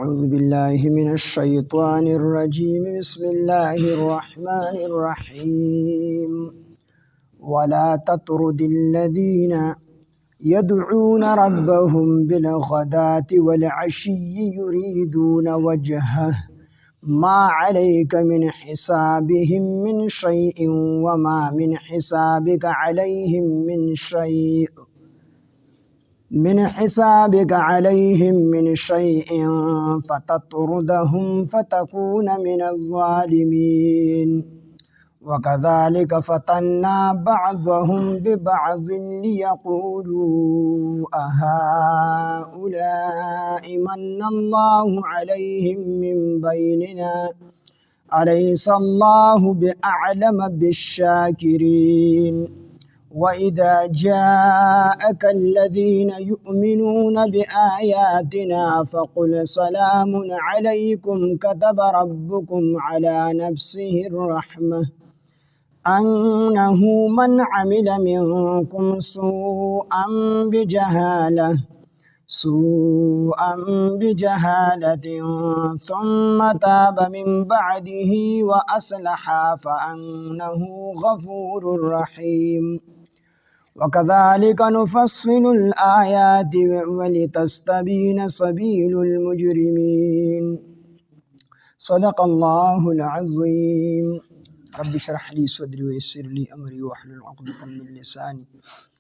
أعوذ بالله من الشيطان الرجيم بسم الله الرحمن الرحيم ولا تطرد الذين يدعون ربهم بالغداة والعشي يريدون وجهه ما عليك من حسابهم من شيء وما من حسابك عليهم من شيء فتطردهم فتكون من الظالمين وكذلك فتنا بعضهم ببعض ليقولوا أهؤلاء من الله عليهم من بيننا أليس الله بأعلم بالشاكرين وإذا جاءك الذين يؤمنون بآياتنا فقل سلام عليكم كتب ربكم على نفسه الرحمة أنه من عمل منكم سوءا بجهالة ثم تاب من بعده وأصلح فأنه غفور رحيم وكذلك نفصل الآيات ولتستبين سبيل المجرمين صدق الله العظيم رب اشرح لي صدري ويسر لي أمري واحلل عقدة من لساني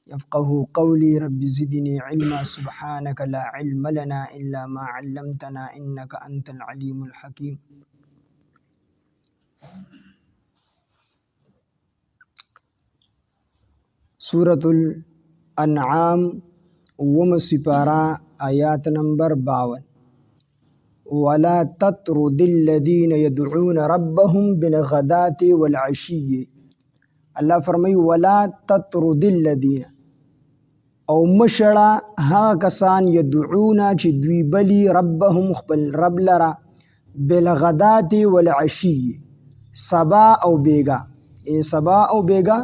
يفقه قولي رب زدني علما سبحانك لا علم لنا إلا ما علمتنا إنك أنت العليم الحكيم سورة الانعام سپارہ آیات نمبر 52 ولا تطرد الذين يدعون ربهم بالغداة والعشي اللہ فرمائی ولا تطرد الذين او مشڑا ها کسان یدعونا چی دوی بلی ربهم خپل رب لرا بالغداة والعشي سبا او بیگا یعنی سبا او بیگا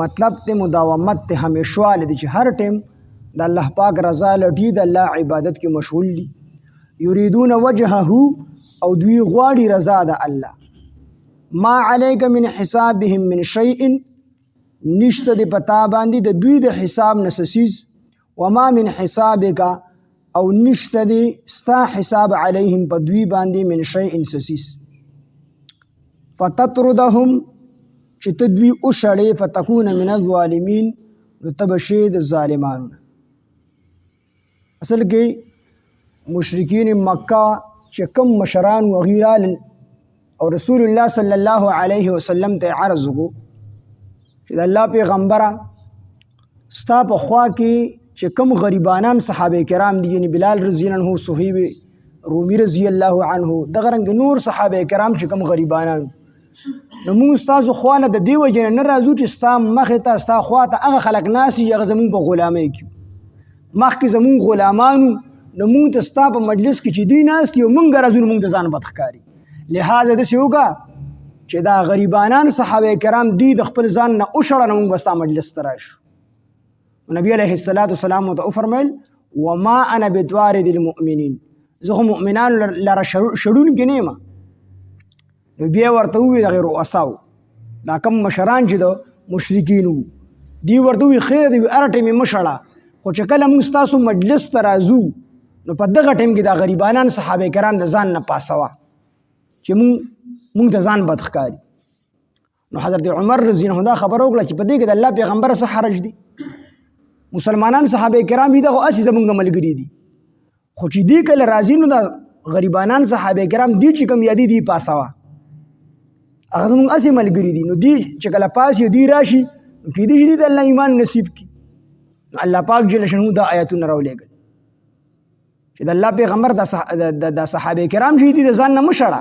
مطلب تے مداومت تے ہمیشوال دی چی ہر ٹیم دا اللہ پاک رضا لٹی دا اللہ عبادت کی مشغول لی یریدون وجهه او دوی غواړي رضا دا اللہ ما علیک من حسابهم من شیء نشته دی پتا باندې د دوی د حساب نسسیز وما من حسابک او نشته دی ستا حساب علیهم په دوی باندې من شیء سسیز فتطردهم چې تدوی او شړې فتكون من الظالمین نو تبشی د ظالمانو اصل کې مشرکین مکہ چې کم مشران وغیرہ او رسول الله صلی الله علیه وسلم ته عرض وکړو چې د الله پیغمبره ستا په خوا کې چې کم غریبانان صحابه کرام دي یعنی بلال رضی الله عنه صہیب رومی رضی الله عنه دغه رنګ نور صحابه کرام چې کم غریبانان نو موږ استاد خوانه د دیو جن نه راځو چې ستا مخه ته ستا خوا ته هغه خلک ناسي هغه زمون په غلامۍ کې مخکې زمون غلامانو نو موږ ته ستا په مجلس کې چې دی ناست یو موږ راځو موږ ته ځان بدخکاری لہذا د سیوګه چې دا غریبانان صحابه کرام دی د خپل ځان نه او شړنه موږ بستا مجلس تراشو نبی علیہ الصلوۃ والسلام ته فرمایل وما انا بتوارد المؤمنین زه مؤمنان لره شړون کې نه ما نو بیا ورته وی د غیر اساو دا کم مشران چې د مشرکین دی ورته وی خیر دی ارټه می مشړه خو چې کله موږ تاسو مجلس ترازو نو په دغه ټیم کې دا غریبانان صحابه کرام د ځان نه پاسوا چې موږ د ځان بدخکاری نو حضرت عمر رضی الله عنه خبر وکړه چې په دې کې د الله پیغمبر سره حرج دي مسلمانان صحابه کرام دي خو اسی زمونږ ملګری دي خو چې دې کله راځي نو د غریبانان صحابه کرام دي چې کوم یادي دي پاسوا هغه زمونږ اسی ملګری دي نو دي چې کله پاس یې دي راشي نو کې دي چې د الله ایمان نصیب کی نو الله پاک جل شانه دا آیاتونه راولېږل چې د الله پیغمبر د صحابه کرام چې دي د ځان نه مشړه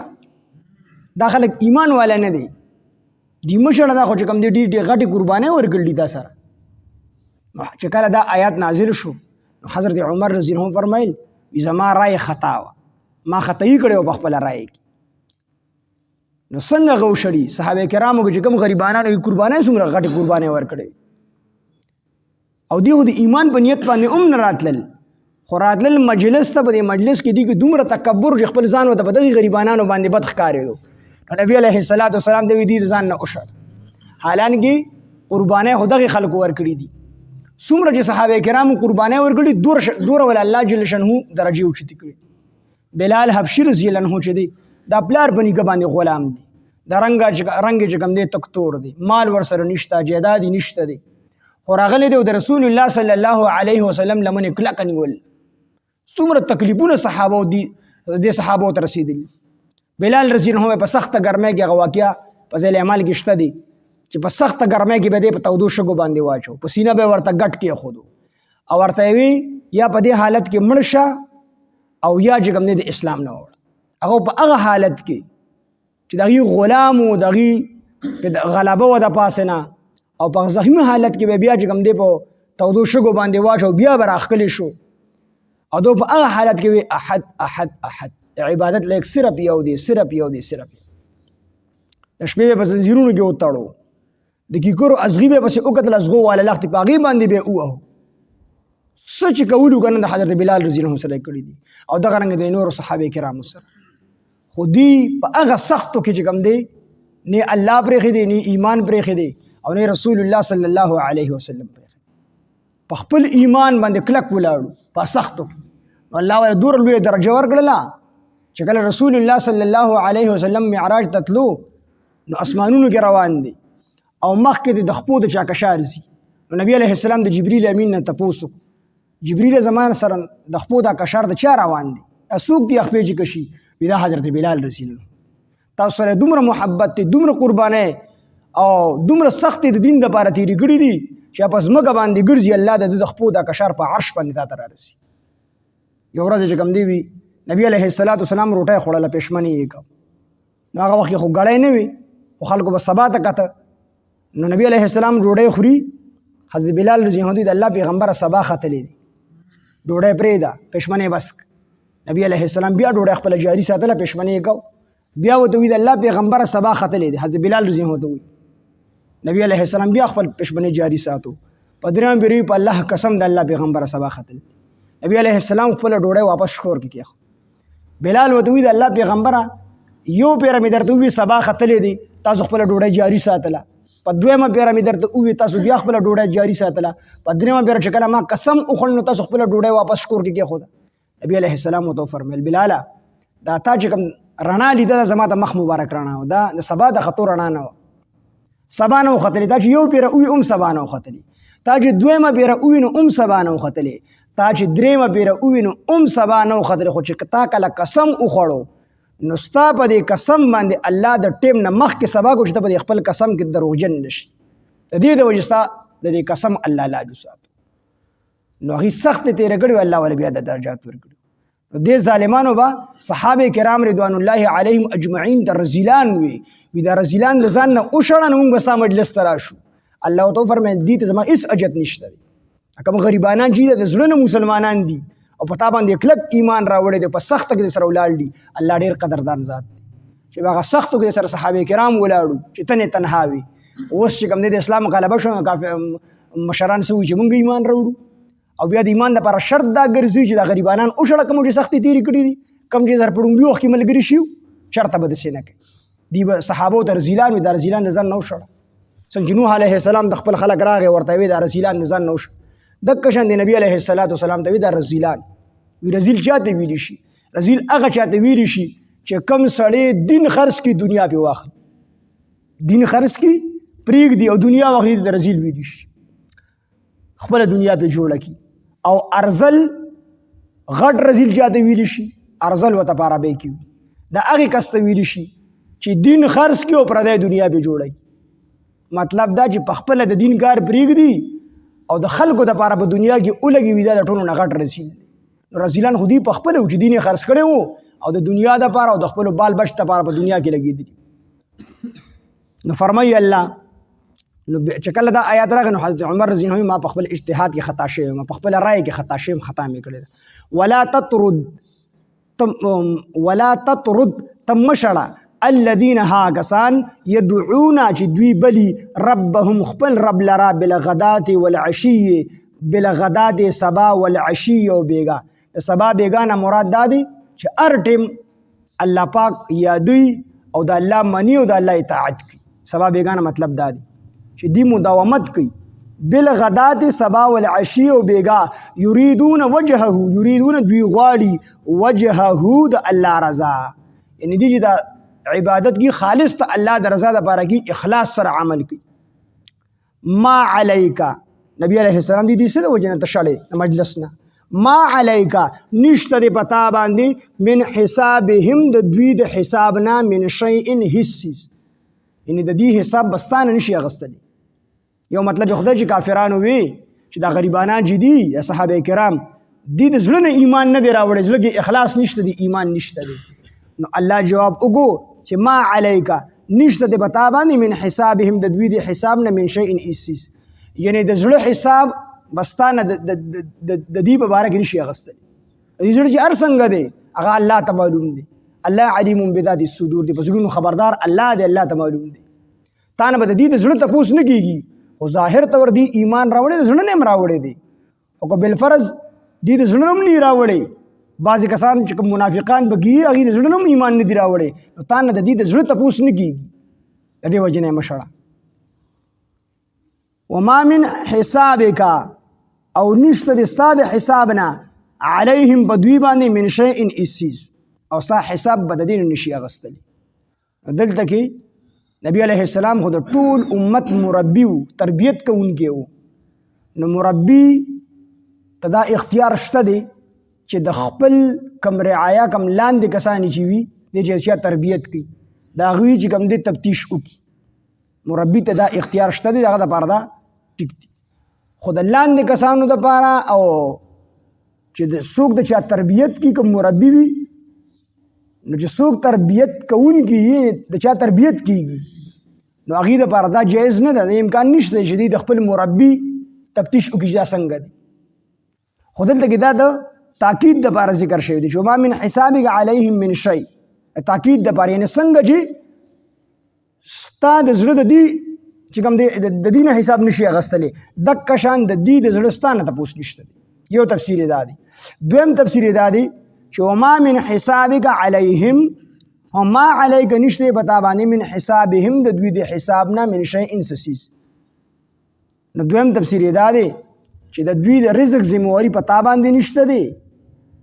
دا خلک ایمان والا نه دي دی مشړه دا خو چې کوم دي ډېر غټي قرباني ورکړل دي دا سره چې کله دا آیات نازل شو حضرت عمر رضی الله عنه فرمایل زما رائے خطا ما خطای کړو په خپل رائے نو څنګه غوشړي صحابه کرامو چې کوم غریبانو قرباني څومره غټي قرباني ورکړي او دیو د ایمان په نیت باندې نه راتلل خو راتلل مجلس ته په دې مجلس کې دي کې دومره تکبر چې خپل ځان ورته په دغې غریبانانو باندې بد ښکارېدو نو نبي علیه السلام د دې ځان نه وشړ حالانکې قربانۍ خو دغې خلکو ورکړي دي څومره چې صحابه کرامو قربانۍ ورکړي دوره ول الله جل شانه درجې اوچتې کړي بلال حبشي رضی الله عنه چې دی دا پلار په نیکه باندې غلام دی د رنګ چې کوم دی تک تور دی مال ورسره نشته جایداد یې نشته دی خو راغلی دی د رسول الله صلی الله علیه وسلم لمنې کلکه نیول څومره تکلیفونه صحابو دي د صحابو ته رسېدلي بلال رضی الله عنه په سخته ګرمۍ کې هغه واقعه په ذیل اعمال کې شته دی چې په سخته ګرمۍ کې به دی په تودو شګو باندې واچو په سینه به ورته ګټ کېښودو او ورته وي یا په دې حالت کې مړ شه او یا چې کوم دی د اسلام نه وړه هغه په هغه حالت کې چې د هغې غلام و د هغې غلبه وه د پاسه نه او په زخمي حالت کې به بیا چې کوم دی په تودو شګو باندې واچو بیا به راښکلی شو او دو په هغه حالت کې وي احد احد احد عبادت لیک صرف یو دی صرف یو دی صرف د شپې به په زنځیرونو کې وتړو د کیکرو ازغي به پسې وکتل ازغو والا لختې په هغې باندې به ووهو څه چې کولو که نه د حضرت بلال رضی الله عنه سره یې کړي دي او دغه رنګه د نورو صحابه کرامو سره خو دوی په هغه سختو کې چې کوم دی نه الله پرېښی دی نه ایمان پرېښی دی او نه رسول الله صلی الله علیه وسلم پرېښی په خپل ایمان باندې کلک ولاړو په سختو کې نو الله ورله دومره لویه درجه ورکړله چې کله رسول الله صلی الله علیه وسلم معراج ته تلو نو اسمانونو کې روان دی او مخکې د خپو د چاکشار ځي نو نبی علیه السلام د جبریل امین نه تپوس وکړو جبریل زمان سره د خپو دا کشار د چا روان دی څوک دی خپې چې کشي وي دا حضرت بلال رضی الله تاسو سره دومره محبت دی دومره قربانۍ او دومره سخت د دین دپاره تېرې کړي دي چې په ځمکه باندې ګرځي الله د خپو دا کشار په عرش باندې تا ته رارسي یو ورځ چې کوم دی وي نبی علیه السلام روټۍ خوړله پېشمنې یې کړه نو هغه وخت خو ګړی نه وي خو خلکو به سبا ته کته نو نبی علیه السلام ډوډۍ خوري حضرت بلال رضی الله عنه د الله پیغمبره سبا ختلی دی ډوډۍ پرېږده پېشمنې بس نبی علیه السلام بیا ډوډۍ خپله جاري ساتله پېشمنې یې کو بیا ورته وي د الله پیغمبره سبا ختلی دی حضرت بلال رضی الله عنه ته وي نبی علیه السلام بیا خپل پېشمنې جاري ساتو په درېیم بیا په الله قسم د الله پیغمبره سبا ختلی نبی علیه السلام خپله ډوډۍ واپس شکور کې کېښو بلال ورته وي د الله پیغمبره یو پیره مې درته ووي سبا ختلی دی تاسو خپله ډوډۍ جاري ساتله په دویمه پیره مې درته ووي تاسو بیا خپله ډوډۍ جاري ساتله په درېیمه پیره چې کله ما قسم وخوړ نو تاسو خپله ډوډۍ واپس شکور کې کېښوده نبي علیه السلام ورته وفرمیل بلاله دا تا چې کوم رڼا لیده ده زما د مخ مبارک رڼا وه دا د سبا د خطو رڼا نه وه سبا نه وختلې تا چې یو پیره ووي هم سبا نه وختلې تا چې دویمه پیره ووي نو هم سبا نه وختلې تا چې درېیمه پیره ووي نو هم سبا نه وختلې خو چې تا کله قسم وخوړو نو ستا په دې قسم باندې الله د ټیم نه مخکې سبا کو چې ته په دې خپل قسم کې دروغجن نشي د دې د وجې ستا د دې قسم الله لاجو ساتو نو هغې سخت تېره کړي الله ولې بیا د درجات ورکړي نو دې ظالمانو به صحابه کرام رضوان الله علیهم اجمعین د رزیلان وي دا رزیلان د ځان نه وشړه نو موږ به ستا مجلس ته راشو الله ورته وفرمیل دې ته زما هېڅ اجت نشته دی کوم غریبانان چې د زړه نه مسلمانان دي او په تا باندې کلک ایمان راوړی دی په سخته کې سره ولاړ دي الله ډېر قدردان ذات دی چې هغه سختو کې سره صحابه کرام ولاړو چې ته تنها وي اوس چې کوم دی د اسلام غلبه شو مشران څه وایي چې مونږ ایمان راوړو او بیا د ایمان دپاره شرط دا ګرځي چې دا غریبانان وشړه کوم چې سختې تېرې کړي دي کوم چې در په ړومبي وخت کې ملګري شي چېرته به داسې نه کوي دوی به صحابو ته رزیلان وي دا رزیلان د ځان نه وشړه څنګه چې نوح علیه السلام د خپل خلک راغی ورته وی دا رزیلان د ځان نه وشړه دقه شان د نبي علیه السلام ته وي دا رزیلان وی رزیل چاته ویلی شي رزیل هغه چاته ویلی شي چې کم سړی دین خرڅ کړي دنیا پې واخلي دین خرڅ کړي پرېږدي او دنیا واخلي د رزیل ویلی شي خپله دنیا پې جوړه کړي او ارزل غټ رزیل چاته ویلی شي ارزل ورته په عربۍ کې وي د هغې کس ته ویلی شي چې دین خرڅ کړي او پردی دنیا پې جوړه کړي مطلب دا چې په خپله د دین کار پرېږدي او د خلکو دپاره په دنیا کې ولګي وي دا د ټولو نه غټ رزیل دی رزیلان خو دوی په خپله و چې دین یې خرڅ کړی و او د دنیا دپاره او د خپلو بال بچ دپاره په دنیا کې لګېدلي نو فرمایي الله نو چې کله دا آیات راغی نو حضرت عمر رضی الله عنه ما په خپل اجتهاد کې خطا شوی ما په خپله رایه کې خطا شوی خطا مې کړې ده ولا تطرد تم مشړه الذين هاگسان يدعون چې دوی بلی ربهم خپل رب لرا بالغدات والعشي بالغدات سبا والعشي او بیگا د سبا بیګانه مراد دا دی چې هر ټیم الله پاک یادوي او د الله منی او د الله اطاعت کوي. سبا بیګانه مطلب دا دی چې دی مداومت کوي بالغدات سبا والعشی او بیګا یریدون وجهه یریدون دوی غواړي وجهه د الله رضا، یعنی دی چې د عبادت کی خالص ته الله د رضا لپاره کی اخلاص سره عمل کوي. ما علیکا نبی علیہ السلام دی څه د وجنه تشړې مجلسنا ما علیکا نشته د پتا باندې من حسابهم د دوی د حسابنا من شیء حسی، یعنی د دې حساب بستانه نشي اغستلی. یو مطلب خدای چې کافرانو وی چې دا غریبانان جدي یا صحابه کرام دې د زړه نه ایمان نه دی راوړی، زړه کې اخلاص نشته دی، ایمان نشته دی. نو الله جواب وګو چې ما علیکا نشته د پتا باندې من حسابهم د دوی د حساب نه من شیء حسی، یعنی د زړه حساب بستانه د دې په باره کې نشي اغستلی. دې زړه چې هر څنګه دی هغه الله ته معلوم دی، الله علیم بذات الصدور دی، په زړونو خبردار الله دی، الله ته معلوم دی. تا نه به د دې د زړه تپوس نه کېږي، خو ظاهر طور دی ایمان راوړی د زړه نه هم راوړی دی، او که بالفرض دې د زړه هم نه راوړی، بعضې کسان چې کوم منافقان به کېږي هغې د زړه نه هم ایمان نه دي راوړی، نو تا نه د دې د زړه تپوس نه کېږي، د دې وجې نه یې مه شړه. وما من حسابک او نشته د ستا د حساب نه علیهم په دوی باندې من شیء اسیز، او ستا حساب به د دې نه نشي اغستلی. دلته کې نبی علیہ السلام خو د ټول امت مربی و، تربیت کوونکی و، نو مربی ته دا اختیار شته دی چې د خپل کم رعایا کم لاندې کسانی چې وي د چې تربیت کوي د هغوی چې کوم دی تفتیش وکړي. مربی ته دا اختیار شته دی، د هغه دپاره دا ټیک دی. خو د لاندې کسانو دپاره او چې د څوک د چا تربیت کوي کوم مربی وي، نو چې څوک تربیت کوونکي د چا تربیت کېږي نو هغې دپاره دا جایز نه ده، د امکان نشته چې دوی د خپل مربي تفتیش وکړي چې دا څنګه دی. خو دلته کې دا د تاکید دپاره ذکر شوی دی چې وما من حسابک علیهم من شی، تاکید دپاره، یعنی څنګه چې ستا د زړه د دې چې کوم دی د دې نه حساب نشي اخیستلی، دقه شان د دې د زړه ستا نه تپوس نشته دی. یو تفسیر یې دا دی. دویم تفسیر یې دا دی چې وما من حسابک علیهم، وما علیک نشته پتا باندې من حسابهم د دوی د حساب نه من شیء سسیز. نو دویم تفسیر یې دا دی چې د دوی د رزق ذمہواری پتا باندې نشته دی،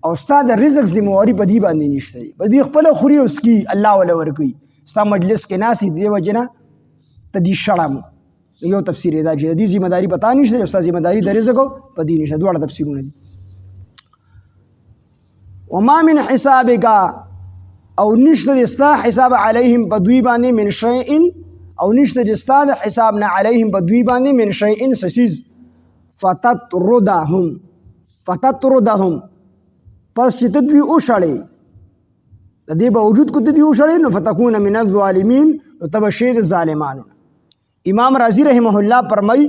او ستا د رزق ذمہواری په دې باندې نشته دی، په دې خپل خوري او سکي الله ولا ورکوي، ستا مجلس کې ناسي دی وجنه ته دې شړم. یو تفسیر یې دا چې د دې ذمہ داری پتا نشته دی، او ستا ذمہ داری د رزق په دې نشته. دواړه تفسیرونه دي. وما من حسابک او نشته د ستا حساب علیهم په دوی باندې من شیء، او نشته د ستا د حساب نه علیهم په دوی باندې من شیء سسیز. فتطردهم پس چې ته دوی وشړې، د دې باوجود که ته دوی وشړې نو فتکون من الظالمین، نو ته به شې د ظالمانو. امام رازی رحمه الله فرمایي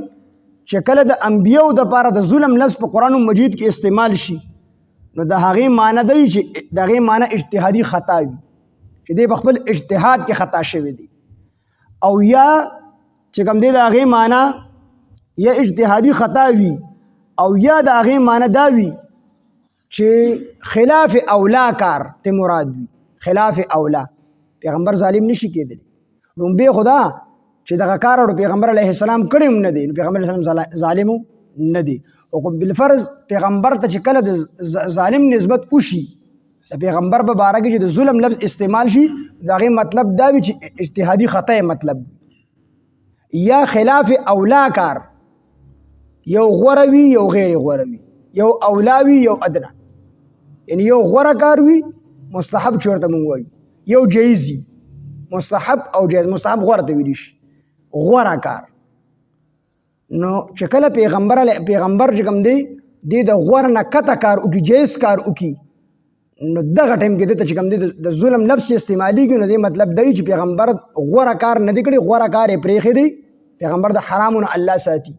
چې کله د انبیاو دپاره د ظلم لفظ په قرآن مجید کې استعمال شي نو د هغې معنی دی چې د هغې معنی اجتهادي خطا وي، چې دی په خپل اجتهاد کې خطا شوی دی، او یا چې کوم دی د هغې معنی یا اجتهادي خطا وي، او یا د هغې معنی دا وي چې خلاف اولا کار ته مراد وي. خلاف اولا پیغمبر ظالم نشي کېدلی، لومبې خدا چې دغه کار اړو پیغمبر علیه السلام کړی هم نه دی، نو پیغمبر علیه السلام ظالم نه دی. او بالفرض پیغمبر ته چې کله د ظالم نسبت وشي، د پیغمبر په باره کې چې د ظلم لفظ استعمال شي، د هغې مطلب دا وي چې اجتهادي خطا مطلب یا خلاف اولا کار، یو غوره وي یو غیر غوره وي، یو اولا وي یو ادنا، یعنی یو غوره کار وي مستحب چې ورته مونږ وایو، یو جایزي مستحب او جایز. مستحب غوره ته ویلی شي، غوره کار. نو چې کله پیغمبر چې کوم دی د غوره نه کته کار وکړي، جایز کار وکړي، نو دغه ټایم کې دته چې کوم دی د ظلم لفظ استعمالیږي، نو دې مطلب دی چې پیغمبر غوره کار نه دی کړی، غوره کار یې پرېښی دی. پیغمبر د حرامو نه الله ساتي،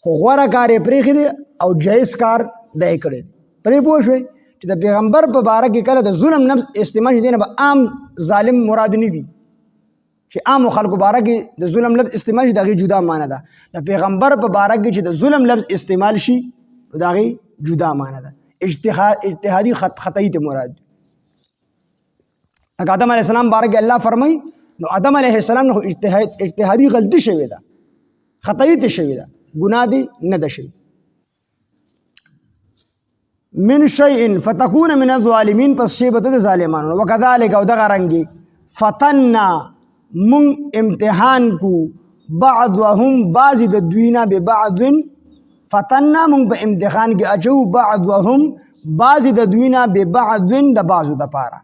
خو غوره کار یې پرېښی دی او جایز کار دی کړی دی. په دې پوه شوئ چې د پیغمبر په باره کې کله د ظلم لفظ استعمال شي، دی نه به عام ظالم مراد نه وي، چې عامو خلکو باره کې د ظلم لفظ استعمال شي د هغې جدا معنی ده. د پیغمبر په باره کې چې د ظلم لفظ استعمال شي د هغې جدا معنی ده. اجتهادي خطأی ته مراد اګه آدم علیه السلام بارک الله فرمای نو آدم علیه السلام نو اجتهادي غلطي شوی ده خطأی ته شوی ده ګناه دی نه ده شوی من شيء فتكون من الظالمين پس شی بته ظالمانو وکذالک او دغه رنګي فتنا من امتحان کو بعضهم بعض د دوینا به بعض فتنا من په امتحان کې اچو بعضهم بعض د دوینا به بعض د بعضو د پاره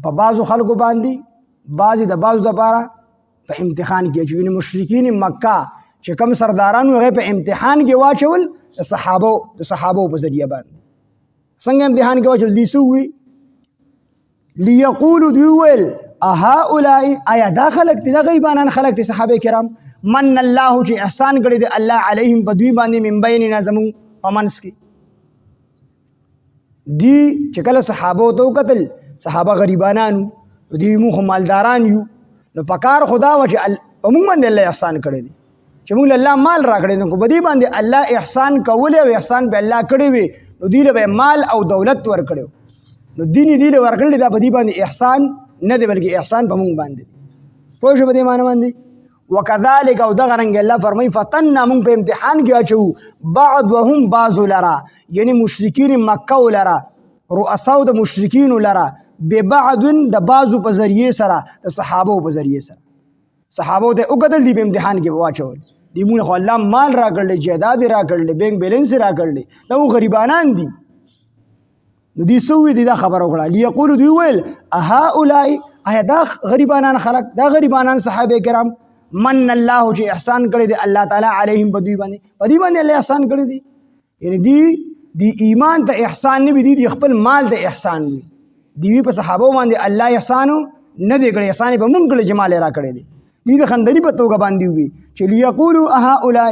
په بعضو خلکو باندې بعض د بعضو د پاره په امتحان کې اچو مشرکین مکه چې کوم سردارانو هغه په امتحان کې واچول د صحابه په ذریعہ باندې څنګه امتحان کې واچول دي سوې ليقولوا دویل اهؤلاء آیا دا خلق دي دا غریبانان خلق دي صحابه کرام من الله چې احسان کړی دی الله علیهم په دوی باندې من بیننا زمون پمنس کې دی چې کله صحابه تو قتل صحابه غریبانانو دوی مو مالداران یو نو پکار خدا و چې موږ باندې الله احسان کړی دی چې موږ الله مال را کړی نو په دې باندې الله احسان کول او احسان به الله کړی وي نو دی له مال او دولت ور کړو نو دین دی له ور کړل دا په دې باندې احسان نه دی بلکې احسان په موږ باندې پوه شو په دې معنی باندې وکذالک او دغه رنګ الله فرمای فتننا موږ په امتحان کې اچو بعضهم بعض لرا یعنی مشرکین مکه ولرا رؤساء د مشرکین لرا ببعض د بعضو په ذریعه سره د صحابه په ذریعه سره صحابه ته وګدل دی په امتحان کې واچول دی موږ خو الله مال را کړل جیداد را کړل بینک بیلنس را کړل دا غریبانان دي نو دی سوې دی دا خبر وکړه ليقول دی ویل اهؤلاء آیا دا غریبانان خلق دا غریبانان صحابه کرام من الله چې احسان کړی دی الله تعالی علیهم بدوی باندې الله احسان کړی دی یعنی دی ایمان ته احسان نه دی خپل مال ته احسان دی په صحابه باندې الله احسان نه دی کړی احسان په مونږ کړی جمال را کړی دی دی د خندري په توګه باندې وي چې ليقولوا اهؤلاء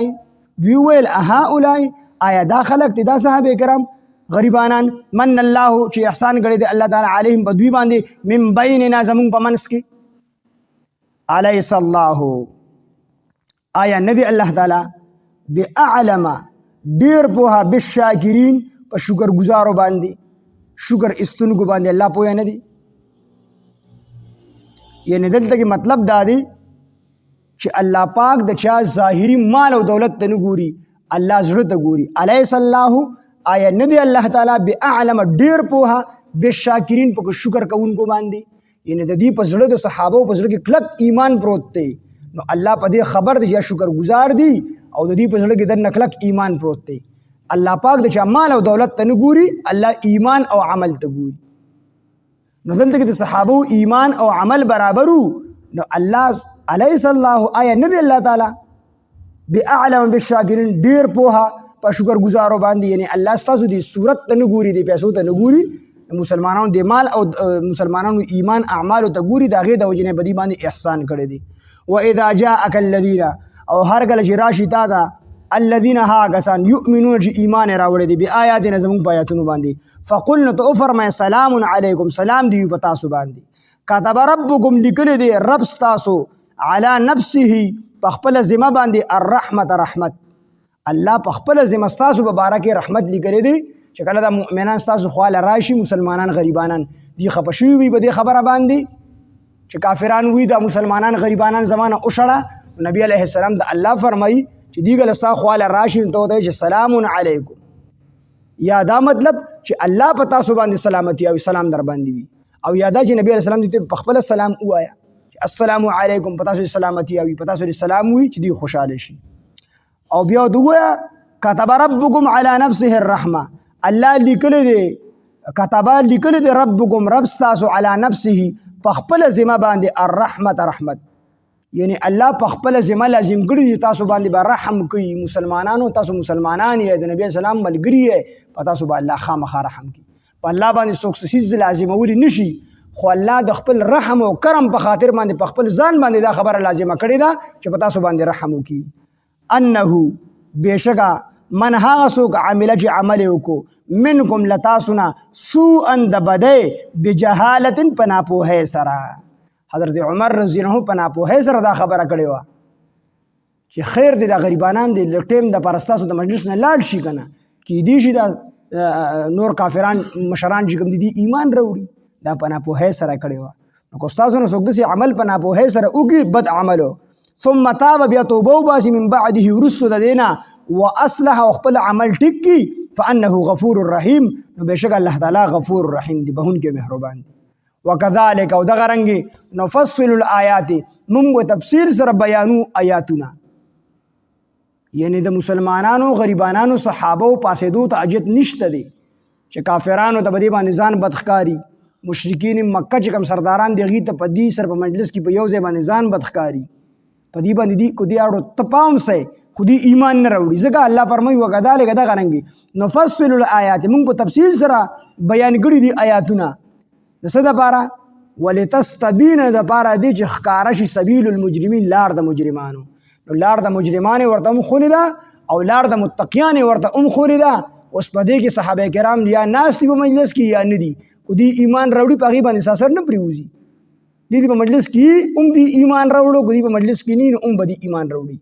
دی ویل اهؤلاء آیا دا خلق دی دا صحابه کرام غریبانان من الله چې احسان کړی دی الله تعالی علیهم بدوی باندې من بیننا زمون په منس کې الیس الله آیا ندی الله تعالی باعلم ډیر په بالشاکرین په شکر گزارو باندې شکر استونکو باندې الله پوهه ندی یعنی دلته کې مطلب دا دی چې الله پاک د چا ظاهری مال او دولت ته نه ګوري الله زړه ته ګوري الیس الله آیا ندی الله تعالی باعلم ډیر په بالشاکرین په شکر کوونکو باندې یعنی د دې په زړه د صحابه په زړه کې کلک ایمان پروت دی نو الله په دې خبر دی چې شکر گزار دی او د دې په زړه کې د نکلک ایمان پروت دی الله پاک د چا مال او دولت ته نه ګوري الله ایمان او عمل ته ګوري نو دلته کې د صحابه ایمان او عمل برابرو نو الله الیس الله آیا ندی الله تعالی باعلم بالشاکرین ډیر په شکر گزارو باندې یعنی الله ستاسو دی صورت ته نه ګوري دی پیسو ته نه ګوري مسلمانانو د مال او مسلمانانو ایمان اعمال ته ګوري دا غي د وجنه بدی باندې احسان کړی دی و اذا جاءك الذين او هر کله چې راشي تا دا الذين هاغسان يؤمنون چې ایمان راوړي دي بیا آیاتنا زمون پیاتونو باندې فقلنا تو فرمای سلام علیکم سلام دی پتا سو باندې كتب ربكم لیکل دی رب تاسو على نفسه پخپل ذمہ باندې الرحمت رحمت الله پخپل ذمہ تاسو مبارک رحمت لیکل دی چې کله د مؤمنان تاسو خواله راشي مسلمانان غریبانان دی خپشوي وي به خبره باندې چې کافران وي د مسلمانان غریبانان زمانه او شړه نبی علیه السلام د الله فرمایي چې دی ګل تاسو خواله راشي ته چې سلام علیکم یا دا مطلب چې الله په تاسو باندې سلامتی او سلام در باندې وي او یادا چې نبی علیه السلام دې په خپل سلام وایا السلام علیکم په تاسو سلامتی او په تاسو سلام وي چې دی خوشاله شي او بیا دوه كتب ربكم على نفسه الرحمه الله لیکل دی كتب لیکل دی ربكم رب تاسو على نفسه پخپل ذمہ باندې الرحمت رحمت یعنی الله پخپل ذمہ لازم کړی تاسو باندې به رحم کوي مسلمانانو تاسو مسلمانان یې د نبی اسلام ملګری یې تاسو به الله خامخا رحم کوي په الله باندې څوک سیز لازم ولي نشي خو الله د خپل رحم او کرم په خاطر باندې په خپل ځان باندې دا خبره لازمه کړی دا چې په تاسو باندې رحم وکي انه بشکا من هغه څوک عامل چې عمل وکړو منکم لتاسنا سوءا د بدی بجهالت پناپوهه سره حضرت عمر رضی الله عنه پناپوهه سره دا خبره کړې و چې خیر دې د غریبانان دې لټیم د پرستاسو د مجلس نه لاړ شي کنه کې دې شي د نور کافران مشران چې کوم دي ایمان راوړي دا په ناپوهۍ سره کړې وه نو که ستاسو نه څوک داسې عمل په ناپوهۍ سره وکړي بد عملو ثم تاب بیا توبه وباسي من بعده وروستو د دې نه واصلح او خپل عمل ټیک کړي فانه غفور رحیم نو بېشکه الله تعالی غفور رحیم دی بخونکی مهربان دی وکذلک او دغه رنګې نفصل الآیات موږ تفسیر سره بیانو آیاتونه یعنی د مسلمانانو غریبانانو صحابو پاسېدو ته اجت نشته دی چې کافرانو ته به دې باندې ځان بدښکاري مشرکین مکه چې کوم سرداران دي هغې ته په دې سره په مجلس کې په یو ځای باندې ځان بدښکاري په دې باندې دي کو دې اړو ته پام سئ خو دې ایمان نه راوړي ځکه الله فرمایي وکذلک دغه رنګې نفصل الآیات موږ په تفصیل سره بیان کړي دي آیاتونه د څه دپاره ولتستبین دپاره دې چې ښکاره شي سبیل المجرمین لار د مجرمانو نو لار د مجرمانې ورته هم ښولې ده او لار د متقیانې ورته هم ښولې ده اوس په دې کې صحابه کرام یا ناست دي په مجلس کې یا نه دي خو دې ایمان راوړي په هغې باندې ساسر نه پرېوځي دې په مجلس کې هم دې ایمان راوړو که دې په مجلس کې نه هم به دې ایمان راوړي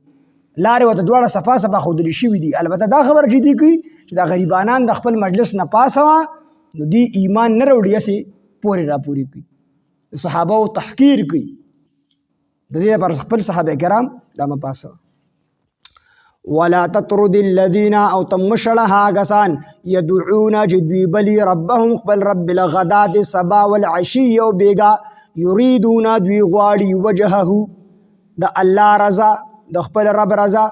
لارې ورته دواړه صفا صفا ښودلې شوي دي البته دا خبره چې دوی کوي چې دا غریبانان د خپل مجلس نه پاسه وه نو دې ایمان نه راوړي هسې پورې راپورې کوي د صحابهو تحقیر کوي د دې لپاره خپل صحابه کرام دا مه پاسه ولا تطرد الذين او تمشړه هغه کسان يدعون چې دوی بلي ربهم خپل رب بالغدات سبا والعشي او بیګا یریدون دوی غواړي وجهه د الله رضا د خپل رب رضا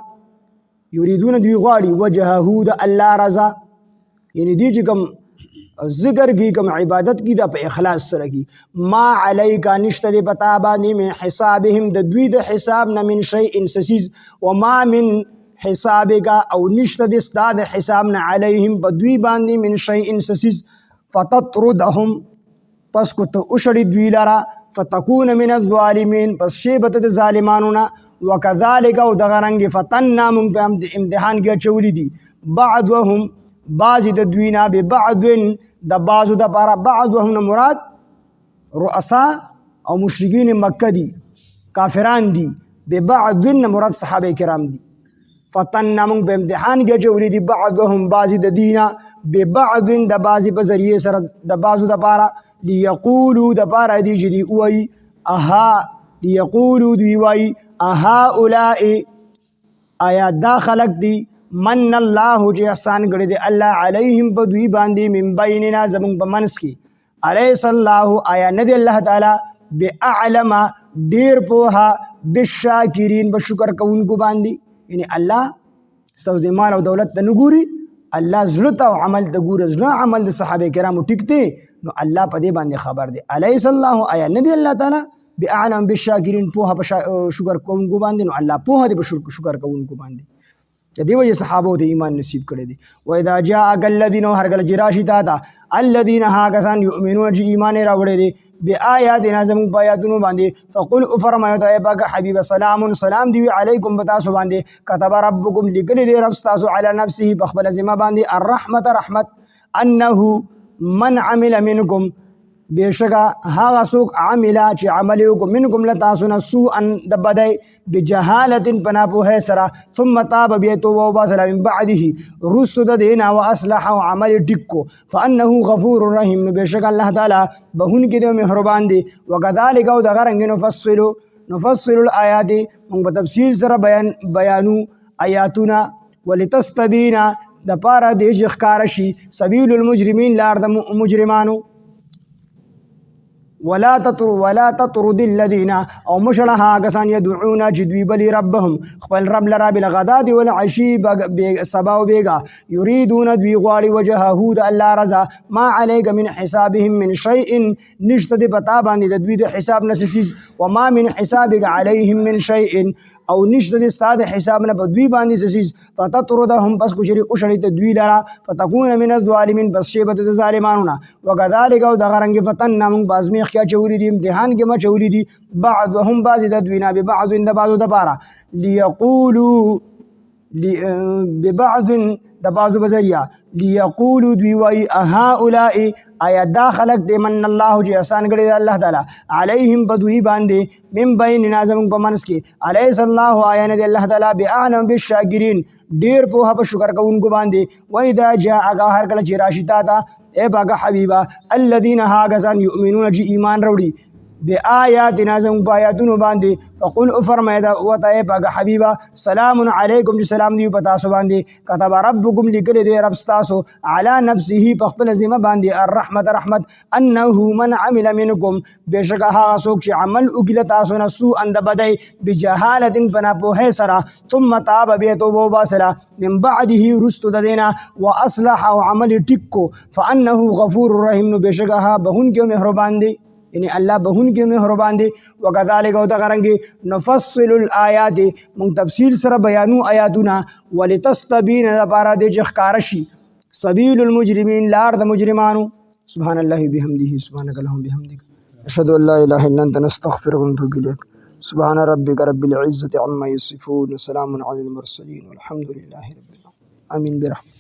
یریدون دوی غواړي وجهه د الله رضا یعنی دوی چې کوم ذکر کی کوم عبادت کی دا په اخلاص سره کی ما علیکا نشته دی پتا باندې من حسابهم د دوی د حساب نه من شیء سسیز وما من حسابک او نشته دی ستا د حساب نه علیهم په دوی باندې من شیء سسیز فتطردهم پس کو ته اوشړي دوی لرا فتكون من الظالمین پس شی بت د ظالمانو نه وکذالک او دغه رنګ فتنا من په امتحان کې چولی دي بعضهم بعضی د دوی نه به بعض د بعضو د پاره بعضهم نه مراد رؤسا او مشرکین مکه دي کافران دي به بعض نه مراد صحابه کرام دي فتنا من په امتحان کې چولی دي بعضهم بعضی د دینا به بعض د بعضی په ذریعه سره د بعضو د پاره ليقولوا د پاره دي چې دی وای اها ليقولوا دوی وای اها اولئ آیا دا خلق دي من الله چې احسان کړی دی الله علیهم په دوی باندې من بیننا زمونږ په منځ کې الیس الله آیا نه دی الله تعالی باعلم ډیر پوها بالشاکرین په شکر کوونکو باندې یعنی الله ستاسو د مال او دولت ته نه ګوري الله زړه ته او عمل ته ګوري زړه عمل د صحابه کرامو ټیک دی نو الله په دې باندې خبر دی الیس الله آیا نه دی الله تعالی باعلم بالشاکرین پوها په شکر کوونکو باندې نو الله پوها دی په شکر کوونکو باندې د دې وجه صحابو ته ایمان نصیب کړی دی و اذا جاءك الذين هرګل جراشی تا الذين ها کسان یؤمنون چې ایمان راوړي دي بیااتنا زموږ په آیاتونو باندې فقل فرمایو ته پاک حبیب سلام دی علیکم بتاسو باندې كتب ربکم لکل دی رب تاسو علی نفسه بخبل ذمہ باندې الرحمت رحمت انه من عمل منکم بیشکا هغه څوک عامله چې عمل وکړو منکم لتاسو نه سوءا د بدی بجهالت پنا په سره ثم تاب بیا توبه وباسه من بعده رستو د دینه واصلح عمل ټیکو فانه غفور رحیم نو بیشکا الله تعالی بهون کې د مهربان دی وکذالک او د غرنګ نفصل الآیات موږ په تفصیل سره بیانو آیاتونه ولتستبین د پاره د ښکار شي سبیل المجرمین لار د مجرمانو ولا تطرد الذين او مشړه کسان يدعون چې دوی بلی ربهم خپل رب لرا بالغداد والعشي سبا او بیگا يريدون دوی غواړي وجهه د الله رضا ما عليك من حسابهم من شيء نشته د پتا باندې د دوی د حساب نسسیز وما من حسابك عليهم من شيء او نشته د استاد حساب نه په دوی باندې سسیز فتطردهم پس کو شری او شری ته دوی لرا فتكون من الظالمين بس شیبت د ظالمانو وکذالک او د غرنګ فتن من بازمی خیا چوری دی امتحان کې ما چوری دی بعضهم بعض د دوی نه به بعض د بعضو د پاره ليقولوا ببعض د بعضو بذریعہ لیقولو دوی وای هؤلاء آیا دا خلق دی من الله چې احسان کړی دی الله تعالی علیهم بدوی باندې من بیننا زمون په منځ کې الیس الله آیا نه دی الله تعالی باعلم بالشاکرین ډیر په هغه شکر کوونکو باندې وای دا جاء هر کله چې راشي تا ته ای باغه حبیبا الذين هاغسان یؤمنون چې ایمان وروړي بآیاتنا زمون په آیاتونو باندې فقل افرمای دا وته باغه حبیبا سلام علیکم چې سلام دی په تاسو باندې كتب ربکم لیکل دی رب تاسو علی نفسه په خپل ذمہ باندې الرحمت رحمت انه من عمل منکم بشک هغه څوک چې عمل وکړي تاسو نه سوء اند بدای بجهالت بنا په سره ثم تاب به توبه واسره من بعده رست دینا واصلح او عمل ټکو فانه غفور رحیم نو بشک ها بهون کې مهربان دی یعنی الله بهون کې مهربان دی وکذالک او دغرنګ نفصل الآیات من تفصیل سره بیانو آیاتنا ولتستبین لپاره د ښکار شي سبیل المجرمین لار د مجرمانو سبحان الله بحمده سبحانك اللهم بحمدك اشهد ان لا اله الا انت نستغفرك ونتوب اليك سبحان ربك رب العزة عما يصفون وسلام على المرسلين والحمد لله رب العالمين آمين برحمتك